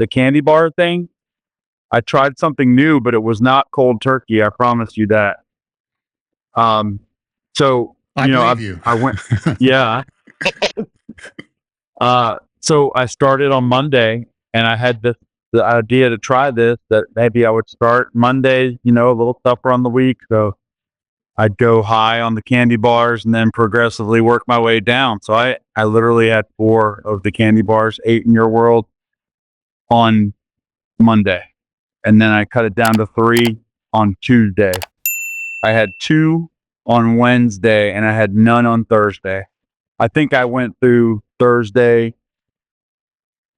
the candy bar thing, I tried something new, but it was not cold turkey. I promise you that. So I believe you. I went, yeah. So I started on Monday, and I had the idea to try this, that maybe I would start Monday, a little tougher on the week. So I'd go high on the candy bars and then progressively work my way down. So I literally had 4 of the candy bars, 8 in your world, on Monday. And then I cut it down to 3 on Tuesday. I had 2 on Wednesday, and I had none on Thursday. I think I went through Thursday.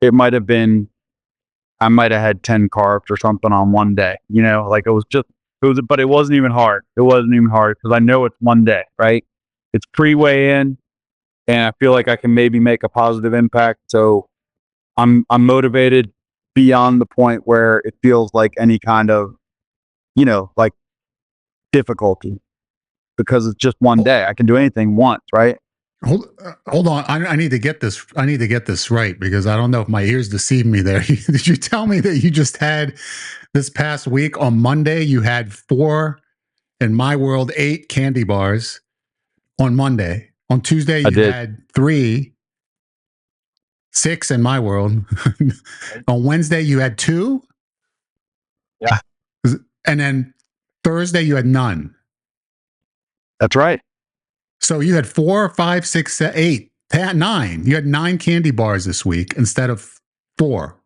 I might have had 10 carbs or something on one day, but it wasn't even hard. It wasn't even hard because I know it's one day, right? It's pre-weigh in, and I feel like I can maybe make a positive impact. So I'm motivated beyond the point where it feels like any kind of, like difficulty, because it's just one day. I can do anything once, right? Hold on. I need to get this. I need to get this right, because I don't know if my ears deceived me there. Did you tell me that you just had this past week on Monday, you had 4, in my world, 8 candy bars on Monday. On Tuesday, you had 3, 6 in my world. On Wednesday, you had 2. Yeah. And then Thursday, you had none. That's right. So you had 4, 5, 6, 7, 8, 9. You had 9 candy bars this week instead of 4.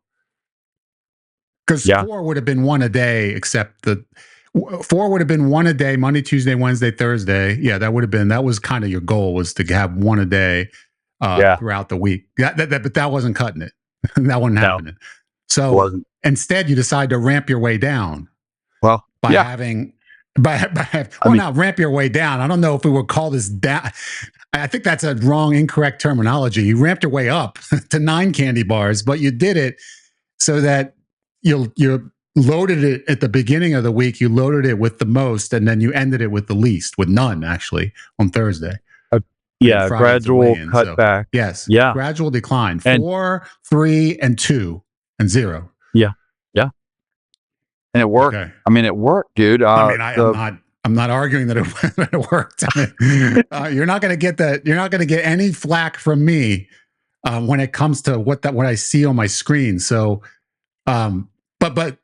Because 4 would have been one a day, except 4 would have been one a day, Monday, Tuesday, Wednesday, Thursday. Yeah, that was kind of your goal, was to have one a day throughout the week. But that wasn't cutting it. That wasn't happening. So instead, you decide to ramp your way down. Well, not ramp your way down. I don't know if we would call this down. I think that's a wrong, incorrect terminology. You ramped your way up to 9 candy bars, but you did it so that you loaded it at the beginning of the week. You loaded it with the most, and then you ended it with the least, with none actually on Thursday. Gradual cut back. Yes. Yeah. Gradual decline. 4, 3, and 2, and 0. Yeah. Yeah. And it worked. Okay. I mean, it worked, dude. I'm not arguing that it worked. You're not going to get that. You're not going to get any flack from me when it comes to what I see on my screen. So, but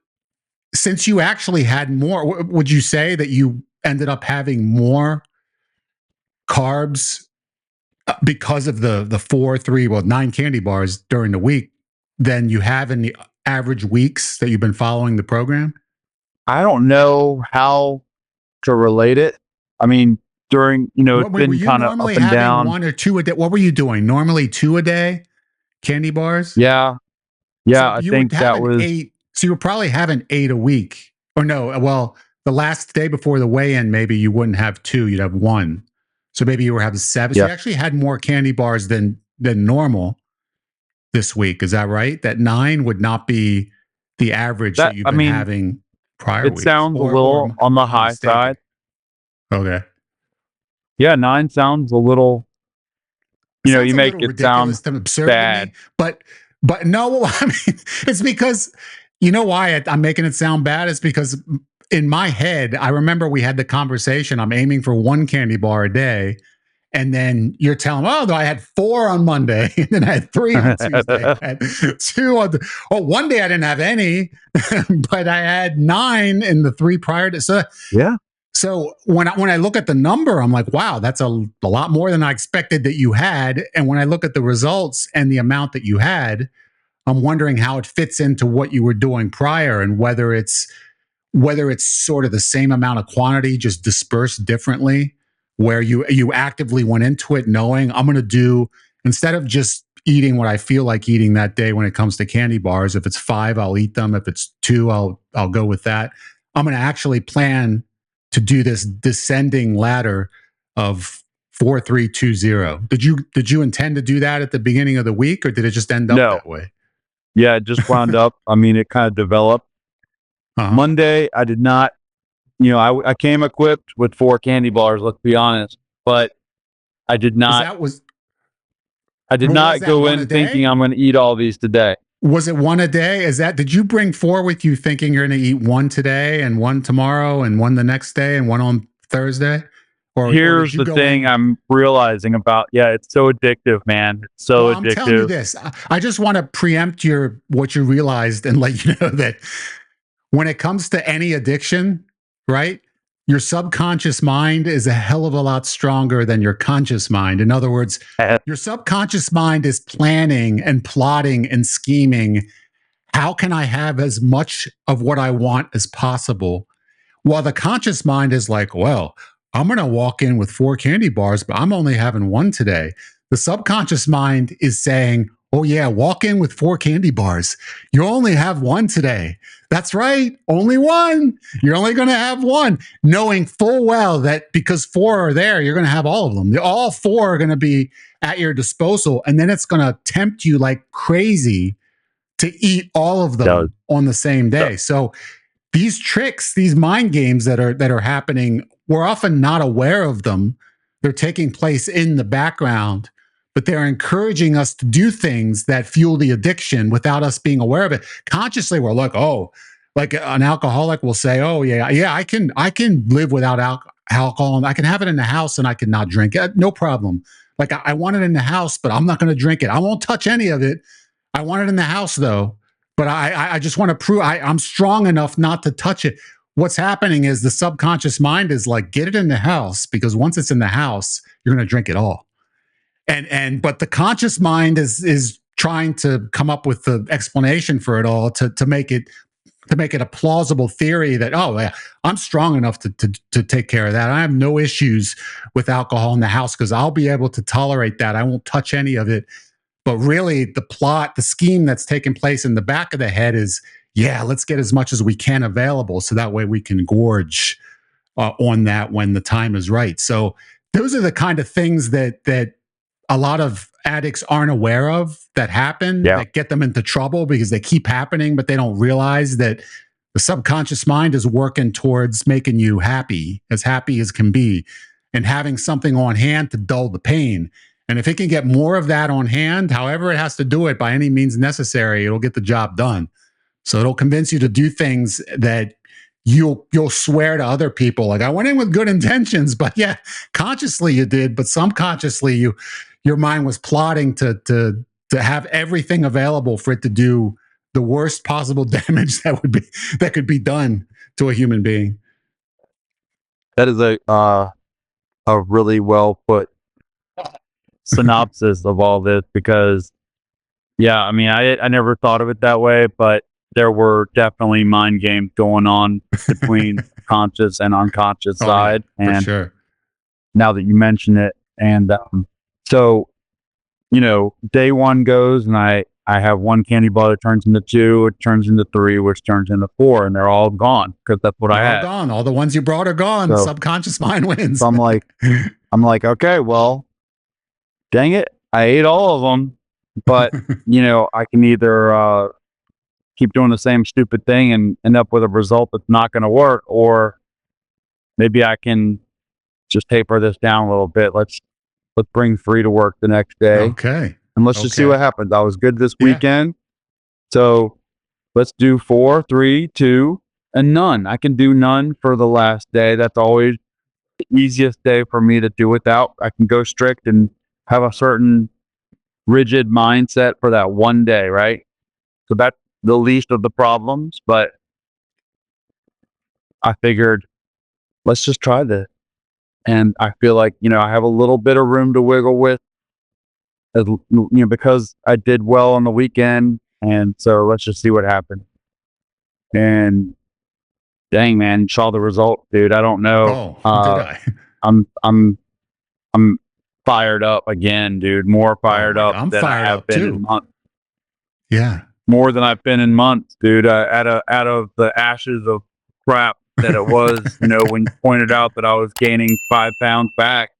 since you actually had more, would you say that you ended up having more carbs because of the 4, 3, 9 candy bars during the week than you have in the average weeks that you've been following the program? I don't know how to relate it. I mean, during, it's been kind of up and down. 1 or 2 a day. What were you doing? Normally 2 a day candy bars? Yeah. Yeah. So I think that was 8. So you were probably having 8 a week. Or no, well, the last day before the weigh-in, maybe you wouldn't have 2, you'd have 1. So maybe you were having 7. So you actually had more candy bars than normal this week. Is that right? That 9 would not be the average that you've been having prior weeks. It sounds a little on the high side. Okay. Yeah, 9 sounds a little, you make it sound bad. But no, I mean, it's because, you know why I'm making it sound bad? It's because in my head, I remember we had the conversation, I'm aiming for 1 candy bar a day. And then you're telling me, I had 4 on Monday, and then I had 3 on Tuesday, I had 2 on one day I didn't have any, but I had 9 in the 3 prior to. So yeah. So when I look at the number, I'm like, wow, that's a lot more than I expected that you had. And when I look at the results and the amount that you had, I'm wondering how it fits into what you were doing prior, and whether it's sort of the same amount of quantity, just dispersed differently, where you actively went into it knowing I'm going to do, instead of just eating what I feel like eating that day when it comes to candy bars. If it's 5, I'll eat them. If it's 2, I'll go with that. I'm going to actually plan to do this descending ladder of 4, 3, 2, 0. Did you intend to do that at the beginning of the week, or did it just end up that way? Yeah, it just wound up. I mean, it kind of developed. Monday, I did not. I came equipped with 4 candy bars. Let's be honest, but I did not. I did not go in thinking I'm going to eat all these today. Was it one a day? Did you bring 4 with you thinking you're going to eat one today and one tomorrow and one the next day and one on Thursday? Or did Here's you the go thing in? I'm realizing about, it's so addictive, man. It's Well, so I'm telling you addictive. this. I just want to preempt what you realized and let you know that when it comes to any addiction, right? Your subconscious mind is a hell of a lot stronger than your conscious mind. In other words, Uh, your subconscious mind is planning and plotting and scheming. How can I have as much of what I want as possible? While the conscious mind is like, well, I'm going to walk in with 4 candy bars, but I'm only having one today. The subconscious mind is saying, oh, yeah, walk in with 4 candy bars. You only have one today. That's right. Only one. You're only going to have one, knowing full well that because 4 are there, you're going to have all of them. All 4 are going to be at your disposal. And then it's going to tempt you like crazy to eat all of does. them on the same day. So these tricks, these mind games that are happening, we're often not aware of them. They're taking place in the background, but they're encouraging us to do things that fuel the addiction without us being aware of it. Consciously, we're like, oh, like an alcoholic will say, oh yeah, I can live without alcohol, and I can have it in the house, and I can not drink it, no problem. Like I want it in the house, but I'm not going to drink it. I won't touch any of it. I want it in the house though. But I just want to prove I'm strong enough not to touch it. What's happening is the subconscious mind is like, get it in the house, because once it's in the house, you're going to drink it all. But the conscious mind is trying to come up with the explanation for it all to make it a plausible theory that, oh yeah, I'm strong enough to take care of that. I have no issues with alcohol in the house because I'll be able to tolerate that. I won't touch any of it. But really, the plot, the scheme that's taking place in the back of the head is, yeah, let's get as much as we can available so that way we can gorge on that when the time is right. So those are the kind of things that a lot of addicts aren't aware of that happen, that get them into trouble because they keep happening, but they don't realize that the subconscious mind is working towards making you happy as can be, and having something on hand to dull the pain. And if it can get more of that on hand, however it has to do it by any means necessary, it'll get the job done. So it'll convince you to do things that you'll swear to other people, like, I went in with good intentions, but yeah, consciously you did, but subconsciously your mind was plotting to have everything available for it to do the worst possible damage that could be done to a human being. That is a really well put synopsis of all this, because I mean, I never thought of it that way, but there were definitely mind games going on between conscious and unconscious side. Yeah, and for sure. Now that you mention it, and so day 1 goes, and I have 1 candy bar that turns into 2, it turns into 3, which turns into 4, and they're all gone because that's what I had. Gone. All the ones you brought are gone. So, subconscious mind wins. So I'm like, okay, well, dang it, I ate all of them, but I can either keep doing the same stupid thing and end up with a result that's not going to work, or maybe I can just taper this down a little bit. Let's bring 3 to work the next day. Okay. And let's just see what happens. I was good this weekend. So let's do 4, 3, 2, and none. I can do none for the last day. That's always the easiest day for me to do without. I can go strict and have a certain rigid mindset for that one day, right? So that's the least of the problems, but I figured, let's just try this. And I feel like, I have a little bit of room to wiggle with, because I did well on the weekend. And so let's just see what happens. And dang, man, saw the result, dude. I don't know. Oh, did I? I'm fired up again, dude. More fired up I'm than fired I have up been too. in months. Yeah. More than I've been in months, dude. Out of the ashes of crap that it was, when you pointed out that I was gaining 5 pounds back,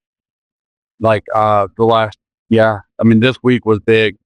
like the last, I mean, this week was big.